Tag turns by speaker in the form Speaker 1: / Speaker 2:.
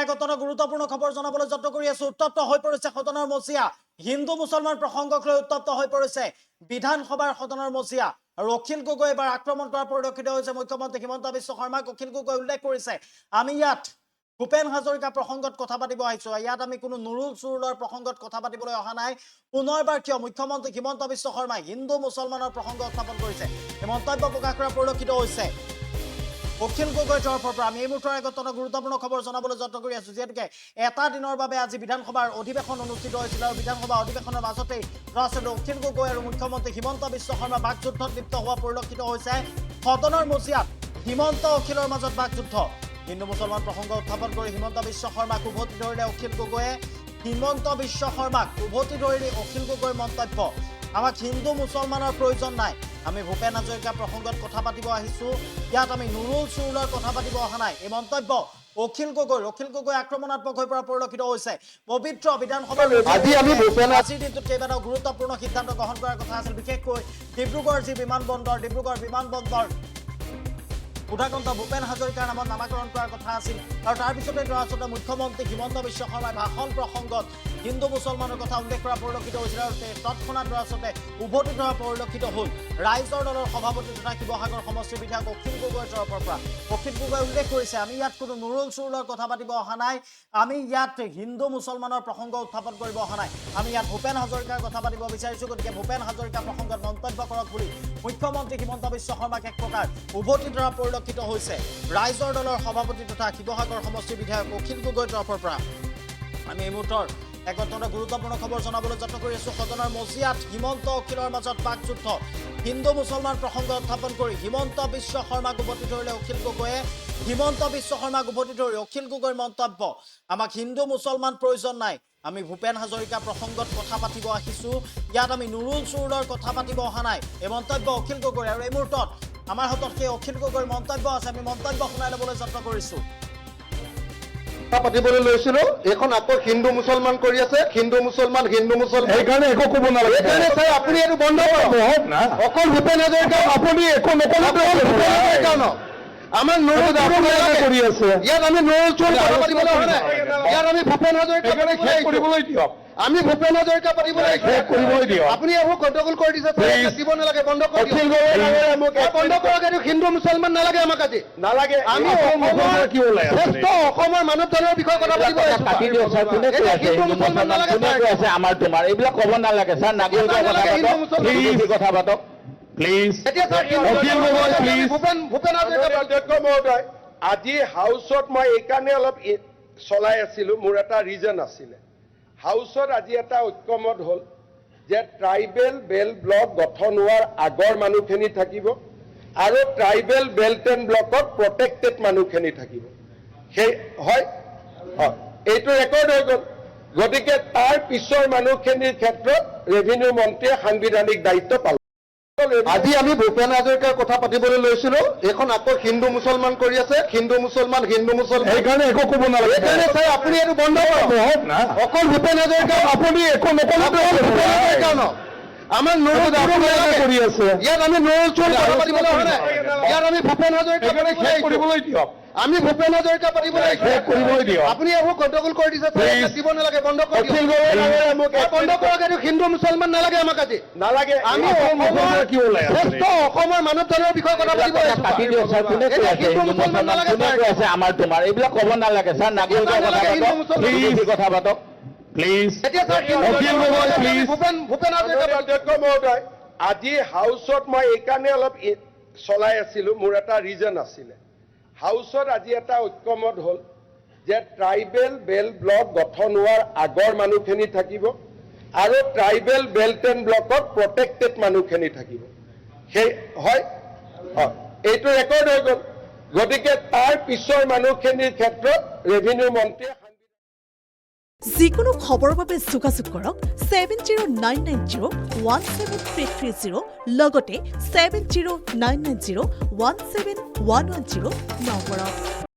Speaker 1: আগতনা গুৰুত্বপূৰ্ণ খবৰ জনাবলৈ যত্ন কৰি আছো। উত্তপ্ত হৈ পৰিছে সদনৰ মজিয়া। হিন্দু মুছলমান প্ৰসংগক লৈ উত্তপ্ত হৈ পৰিছে বিধানসভাৰ সদনৰ মজিয়া। আৰু অখিল গগৈ এবাৰ আক্ৰমণ কৰাৰ পৰিলক্ষিত হৈছে মুখ্যমন্ত্ৰী হিমন্ত বিশ্ব শৰ্মাক। অখিল গগৈ উল্লেখ কৰিছে, আমি ইয়াত ভূপেন হাজৰিকা প্ৰসংগত কথা পাতিব আহিছো। ইয়াত আমি কোনো নুৰুল চুৰুলৰ প্ৰসংগত কথা পাতিবলৈ অহা নাই। পুনৰবাৰ কিয় মুখ্যমন্ত্ৰী হিমন্ত বিশ্ব শৰ্মাই হিন্দু মুছলমানৰ প্ৰসংগ উত্থাপন কৰিছে, এই মন্তব্য প্ৰকাশ কৰা পৰিলক্ষিত হৈছে অখিল গগৈৰ তৰফৰ পৰা। আমি এই মুহূৰ্তৰ আগতনা গুৰুত্বপূৰ্ণ খবৰ জনাবলৈ যত্ন কৰি আছো, যিহেতুকে এটা দিনৰ বাবে আজি বিধানসভাৰ অধিৱেশন অনুষ্ঠিত হৈছিল আৰু বিধানসভা অধিৱেশনৰ মাজতেই দৰাচলতে অখিল গগৈ আৰু মুখ্যমন্ত্ৰী হিমন্ত বিশ্ব শৰ্মা বাকযুদ্ধত লিপ্ত হোৱা পৰিলক্ষিত হৈছে। সদনৰ মজিয়াত হিমন্ত অখিলৰ মাজত বাকযুদ্ধ। হিন্দু মুছলমান প্ৰসংগ উত্থাপন কৰি হিমন্ত বিশ্ব শৰ্মাক উভতি ধৰিলে অখিল গগৈয়ে। হিমন্ত বিশ্ব শৰ্মাক উভতি ধৰি অখিল গগৈৰ মন্তব্য, আমাক হিন্দু মুছলমানৰ প্ৰয়োজন নাই, আমি ভূপেন হাজৰিকা প্ৰসংগত কথা পাতিব আহিছো। ইয়াত আমি নুৰুল চুৰুলৰ কথা পাতিব অহা নাই, এই মন্তব্য অখিল গগৈ আক্ৰমণাত্মক হৈ পৰা পৰিলক্ষিত হৈছে। পবিত্ৰ বিধানসভাৰ আজিৰ দিনটোত কেইবাটাও গুৰুত্বপূৰ্ণ সিদ্ধান্ত গ্ৰহণ কৰাৰ কথা আছিল। বিশেষকৈ ডিব্ৰুগড় যি বিমানবন্দৰ উদাকণ্ঠ ভূপেন হাজৰিকাৰ নামত নামাকৰণ কৰাৰ কথা আছিল। আৰু তাৰপিছতে দৰাচলতে মুখ্যমন্ত্ৰী হিমন্ত বিশ্ব শৰ্মাই ভাষণ প্ৰসংগত হিন্দু মুছলমানৰ কথা উল্লেখ কৰা পৰিলক্ষিত হৈছিল। আৰু তৎক্ষণাত দৰাচলতে উভতি ধৰা পৰিলক্ষিত হ'ল ৰাইজৰ দলৰ সভাপতি তথা শিৱসাগৰ সমষ্টিৰ বিধায়ক অখিল গগৈৰ তৰফৰ পৰা। অখিল গগৈ উল্লেখ কৰিছে, আমি ইয়াত কোনো নুৰুল চুৰুলৰ কথা পাতিব অহা নাই, আমি ইয়াত হিন্দু মুছলমানৰ প্ৰসংগ উত্থাপন কৰিব অহা নাই, আমি ইয়াত ভূপেন হাজৰিকাৰ কথা পাতিব বিচাৰিছো। গতিকে ভূপেন হাজৰিকা প্ৰসংগত মন্তব্য কৰক বুলি মুখ্যমন্ত্ৰী হিমন্ত বিশ্ব শৰ্মাক এক প্ৰকাৰ উভতি ধৰা পৰিলক্ষিত হৈছে ৰাইজৰ দলৰ সভাপতি তথা শিৱসাগৰ সমষ্টিৰ বিধায়ক অখিল গগৈৰ তৰফৰ পৰা। আমি এই মুহূৰ্তৰ এক অত্যন্ত গুৰুত্বপূৰ্ণ খবৰ জনাবলৈ যত্ন কৰি আছো। সদনৰ মজিয়াত হিমন্ত অখিলৰ মাজত বাকযুদ্ধ। হিন্দু মুছলমান প্ৰসংগ উত্থাপন কৰি হিমন্ত বিশ্ব শৰ্মাক উভতি ধৰিলে অখিল গগৈয়ে। হিমন্ত বিশ্ব শৰ্মাক উভতি ধৰি অখিল গগৈৰ মন্তব্য, আমাক হিন্দু মুছলমান প্ৰয়োজন নাই, আমি ভূপেন হাজৰিকা প্ৰসংগত কথা পাতিব আহিছো। ইয়াত আমি নুৰুল চুৰুলৰ কথা পাতিব অহা নাই, এই মন্তব্য অখিল গগৈ। আৰু এই মুহূৰ্তত আমাৰ হাতত সেই অখিল গগৈৰ মন্তব্য আছে, আমি মন্তব্য শুনাই ল'বলৈ যত্ন কৰিছো।
Speaker 2: পাতিবলৈ লৈছিলো, এইখন আকৌ হিন্দু মুছলমান কৰি আছে, হিন্দু মুছলমান সেইকাৰণে একো ক'ব নালাগে। সেইকাৰণে চাই আপুনি এইটো বন্ধ কৰক। অকল ভূপেন হাজৰিকা আপুনি একো নকলে আমাৰ নুৰুল কৰি আছে। ইয়াত আমি নুৰুল চুৰুল কথা পাতিবলৈ অহা নাই, ইয়াত আমি ভূপেন হাজৰিকা কৰিবলৈ দিয়ক, আমি ভূপেন হাজৰিকা পাতিবলৈ কৰিবলৈ দিয়ক। আপুনি এইবোৰ গণ্ডগোল কৰি দিছে, দিব নালাগে, বন্ধ কৰি বন্ধ কৰক। এইটো হিন্দু মুছলমান নালাগে, আমাক আজি নালাগে। আমি শ্ৰেষ্ঠ অসমৰ মানৱ জাতিৰ বিষয়ে কথা পাতিব
Speaker 3: আমাৰ তোমাৰ এইবিলাক ক'ব নালাগে ছাৰ, নাগৰিকৰ কথা পাতক প্লিজ।
Speaker 4: আজি হাউচত মই এইকাৰণে অলপ চলাই আছিলো, মোৰ এটা ৰিজন আছিলে। হাউচত আজি এটা ঐক্যমত হ'ল যে ট্ৰাইবেল বেল্ট ব্লক গঠন হোৱাৰ আগৰ মানুহখিনি থাকিব আৰু ট্ৰাইবেল বেল্ট এণ্ড ব্লকত প্ৰটেক্টেড মানুহখিনি থাকিব। সেই হয়, এইটো ৰেকৰ্ড হৈ গ'ল। গতিকে তাৰ পিছৰ মানুহখিনিৰ ক্ষেত্ৰত ৰেভিনিউ মন্ত্ৰীয়ে সাংবিধানিক দায়িত্ব পালন।
Speaker 2: আজি আমি ভূপেন হাজৰিকাৰ কথা পাতিবলৈ লৈছিলো, এইখন আকৌ হিন্দু মুছলমান কৰি আছে, হিন্দু মুছলমান সেইকাৰণে একো ক'ব নালাগে। সেইকাৰণে চাই আপুনি এইটো বন্ধ কৰক। অকল ভূপেন হাজৰিকা আপুনি একো নকলে আমাৰ নুৰুল কৰি আছে। ইয়াত আমি নুৰুল চুৰুল কথা পাতিবলৈ অহা নাই, ইয়াত আমি ভূপেন হাজৰিকা কৰিবলৈ দিয়ক, আমি ভূপেন হাজৰিকা পাতিবলৈ দিয়ক। আপুনি এইবোৰ গণ্ডগোল কৰি দিছে, দিব নালাগে, বন্ধ কৰি বন্ধ কৰক। এইটো হিন্দু মুছলমান নালাগে, আমাক আজি নালাগে। আমি শ্ৰেষ্ঠ অসমৰ মানৱ জাতিৰ বিষয়ে কথা পাতিব
Speaker 3: আমাৰ তোমাৰ এইবিলাক ক'ব নালাগে ছাৰ, নাগৰিকৰ কথা পাতক প্লিজ।
Speaker 4: আজি হাউচত মই এইকাৰণে অলপ চলাই আছিলো, মোৰ এটা ৰিজন আছিলে। হাউচত আজি এটা ঐক্যমত হ'ল যে ট্ৰাইবেল বেল্ট ব্লক গঠন হোৱাৰ আগৰ মানুহখিনি থাকিব আৰু ট্ৰাইবেল বেল্ট এণ্ড ব্লকত প্ৰটেক্টেড মানুহখিনি থাকিব। সেই হয়, এইটো ৰেকৰ্ড হৈ গ'ল। গতিকে তাৰ পিছৰ মানুহখিনিৰ ক্ষেত্ৰত ৰেভিনিউ মন্ত্ৰীয়ে
Speaker 5: যিকোনো খবৰৰ বাবে যোগাযোগ কৰক 7099017330 লগতে 7099017110 নম্বৰত।